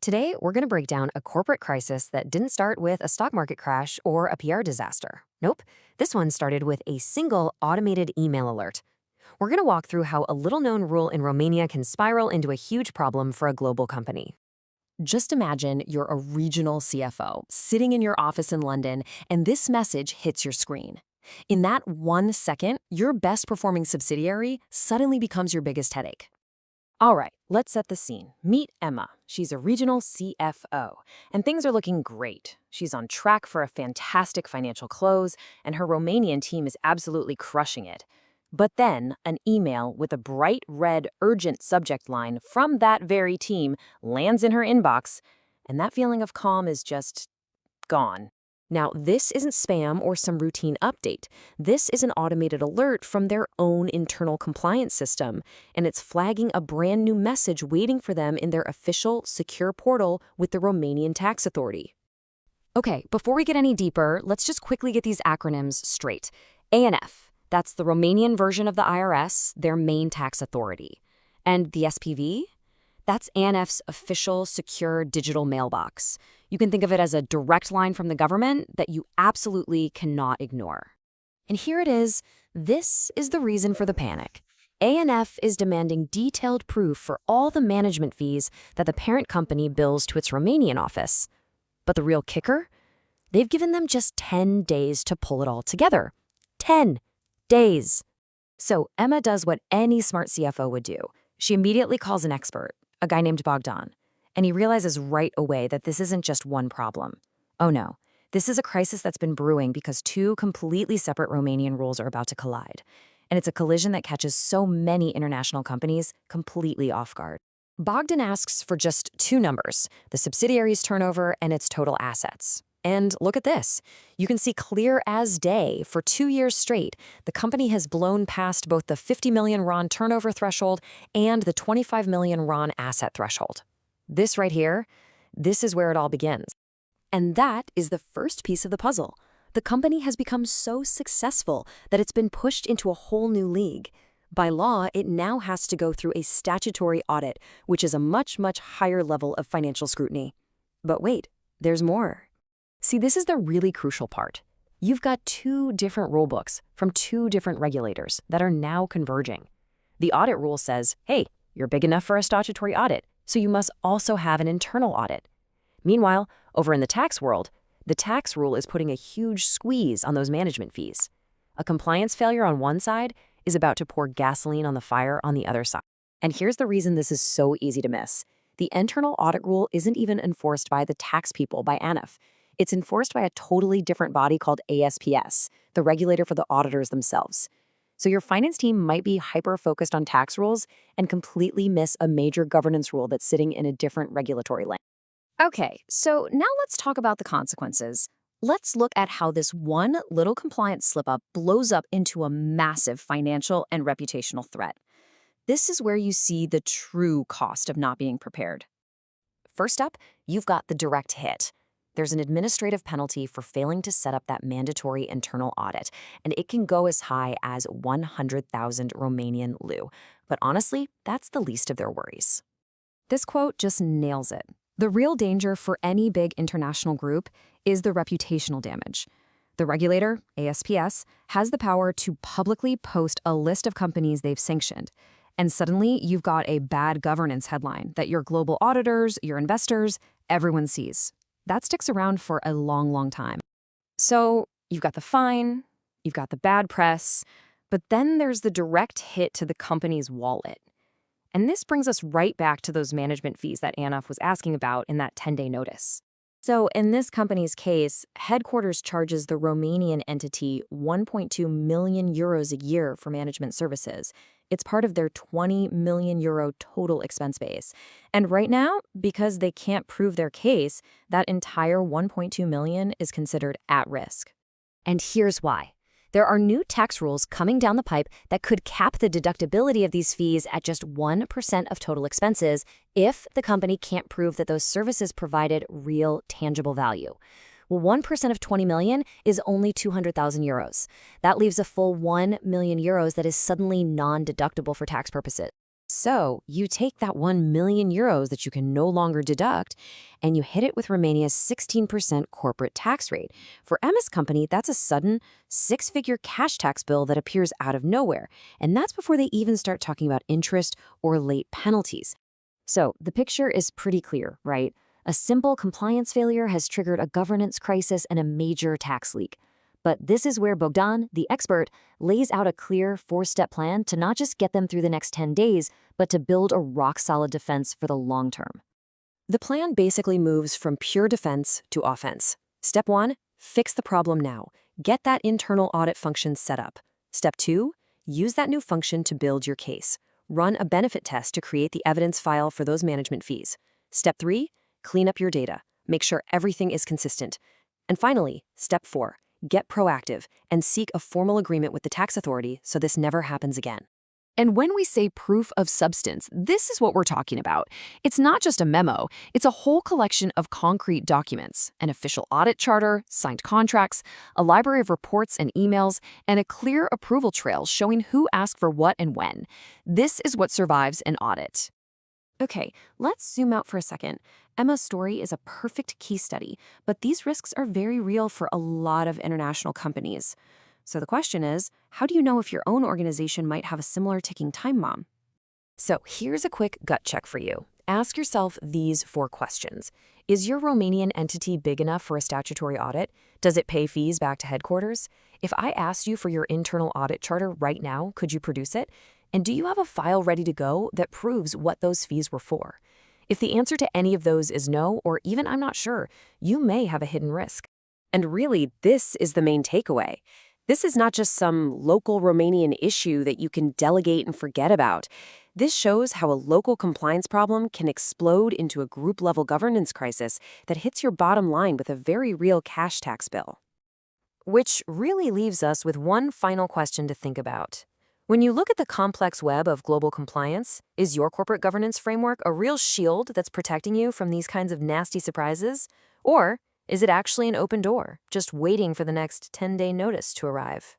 Today, we're going to break down a corporate crisis that didn't start with a stock market crash or a PR disaster. Nope, this one started with a single automated email alert. We're going to walk through how a little-known rule in Romania can spiral into a huge problem for a global company. Just imagine you're a regional CFO sitting in your office in London, and this message hits your screen. In that 1 second, your best performing subsidiary suddenly becomes your biggest headache. All right, let's set the scene. Meet Emma. She's a regional CFO, and things are looking great. She's on track for a fantastic financial close, and her Romanian team is absolutely crushing it. But then, an email with a bright red urgent subject line from that very team lands in her inbox, and that feeling of calm is just gone. Now, this isn't spam or some routine update. This is an automated alert from their own internal compliance system, and it's flagging a brand new message waiting for them in their official, secure portal with the Romanian tax authority. Okay, before we get any deeper, let's just quickly get these acronyms straight. ANF, that's the Romanian version of the IRS, their main tax authority. And the SPV? That's ANF's official, secure digital mailbox. You can think of it as a direct line from the government that you absolutely cannot ignore. And here it is. This is the reason for the panic. ANF is demanding detailed proof for all the management fees that the parent company bills to its Romanian office. But the real kicker? They've given them just 10 days to pull it all together. 10 days. So Emma does what any smart CFO would do. She immediately calls an expert, a guy named Bogdan, and he realizes right away that this isn't just one problem. Oh no, this is a crisis that's been brewing because two completely separate Romanian rules are about to collide. And it's a collision that catches so many international companies completely off guard. Bogdan asks for just two numbers, the subsidiary's turnover and its total assets. And look at this. You can see clear as day, for 2 years straight, the company has blown past both the 50 million RON turnover threshold and the 25 million RON asset threshold. This right here, this is where it all begins. And that is the first piece of the puzzle. The company has become so successful that it's been pushed into a whole new league. By law, it now has to go through a statutory audit, which is a much, much higher level of financial scrutiny. But wait, there's more. See, this is the really crucial part. You've got two different rulebooks from two different regulators that are now converging. The audit rule says, hey, you're big enough for a statutory audit, so you must also have an internal audit. Meanwhile, over in the tax world, the tax rule is putting a huge squeeze on those management fees. A compliance failure on one side is about to pour gasoline on the fire on the other side. And here's the reason this is so easy to miss. The internal audit rule isn't even enforced by the tax people, by ANF. It's enforced by a totally different body called ASPS, the regulator for the auditors themselves. So your finance team might be hyper-focused on tax rules and completely miss a major governance rule that's sitting in a different regulatory lane. Okay, so now let's talk about the consequences. Let's look at how this one little compliance slip-up blows up into a massive financial and reputational threat. This is where you see the true cost of not being prepared. First up, you've got the direct hit. There's an administrative penalty for failing to set up that mandatory internal audit, and it can go as high as 100,000 Romanian leu. But honestly, that's the least of their worries. This quote just nails it. The real danger for any big international group is the reputational damage. The regulator, ASPS, has the power to publicly post a list of companies they've sanctioned. And suddenly, you've got a bad governance headline that your global auditors, your investors, everyone sees. That sticks around for a long, long time. So you've got the fine, you've got the bad press, but then there's the direct hit to the company's wallet. And this brings us right back to those management fees that ANF was asking about in that 10-day notice. So in this company's case, headquarters charges the Romanian entity 1.2 million euros a year for management services. It's part of their 20 million euro total expense base. And right now, because they can't prove their case, that entire 1.2 million is considered at risk. And here's why. There are new tax rules coming down the pipe that could cap the deductibility of these fees at just 1% of total expenses if the company can't prove that those services provided real, tangible value. Well, 1% of 20 million is only 200,000 euros. That leaves a full 1 million euros that is suddenly non-deductible for tax purposes. So you take that 1 million euros that you can no longer deduct and you hit it with Romania's 16% corporate tax rate. For Emma's company, that's a sudden six-figure cash tax bill that appears out of nowhere. And that's before they even start talking about interest or late penalties. So the picture is pretty clear, right? A simple compliance failure has triggered a governance crisis and a major tax leak. But this is where Bogdan, the expert, lays out a clear four-step plan to not just get them through the next 10 days, but to build a rock-solid defense for the long term. The plan basically moves from pure defense to offense. Step 1, fix the problem now. Get that internal audit function set up. Step 2, use that new function to build your case. Run a benefit test to create the evidence file for those management fees. Step 3, clean up your data. Make sure everything is consistent. And finally, step 4, get proactive and seek a formal agreement with the tax authority so this never happens again. And when we say proof of substance, this is what we're talking about. It's not just a memo, it's a whole collection of concrete documents, an official audit charter, signed contracts, a library of reports and emails, and a clear approval trail showing who asked for what and when. This is what survives an audit. Okay, let's zoom out for a second. Emma's story is a perfect case study, but these risks are very real for a lot of international companies. So the question is, how do you know if your own organization might have a similar ticking time bomb? So here's a quick gut check for you. Ask yourself these 4 questions. Is your Romanian entity big enough for a statutory audit? Does it pay fees back to headquarters? If I asked you for your internal audit charter right now, could you produce it? And do you have a file ready to go that proves what those fees were for? If the answer to any of those is no, or even I'm not sure, you may have a hidden risk. And really, this is the main takeaway. This is not just some local Romanian issue that you can delegate and forget about. This shows how a local compliance problem can explode into a group-level governance crisis that hits your bottom line with a very real cash tax bill. Which really leaves us with one final question to think about. When you look at the complex web of global compliance, is your corporate governance framework a real shield that's protecting you from these kinds of nasty surprises? Or is it actually an open door, just waiting for the next 10-day notice to arrive?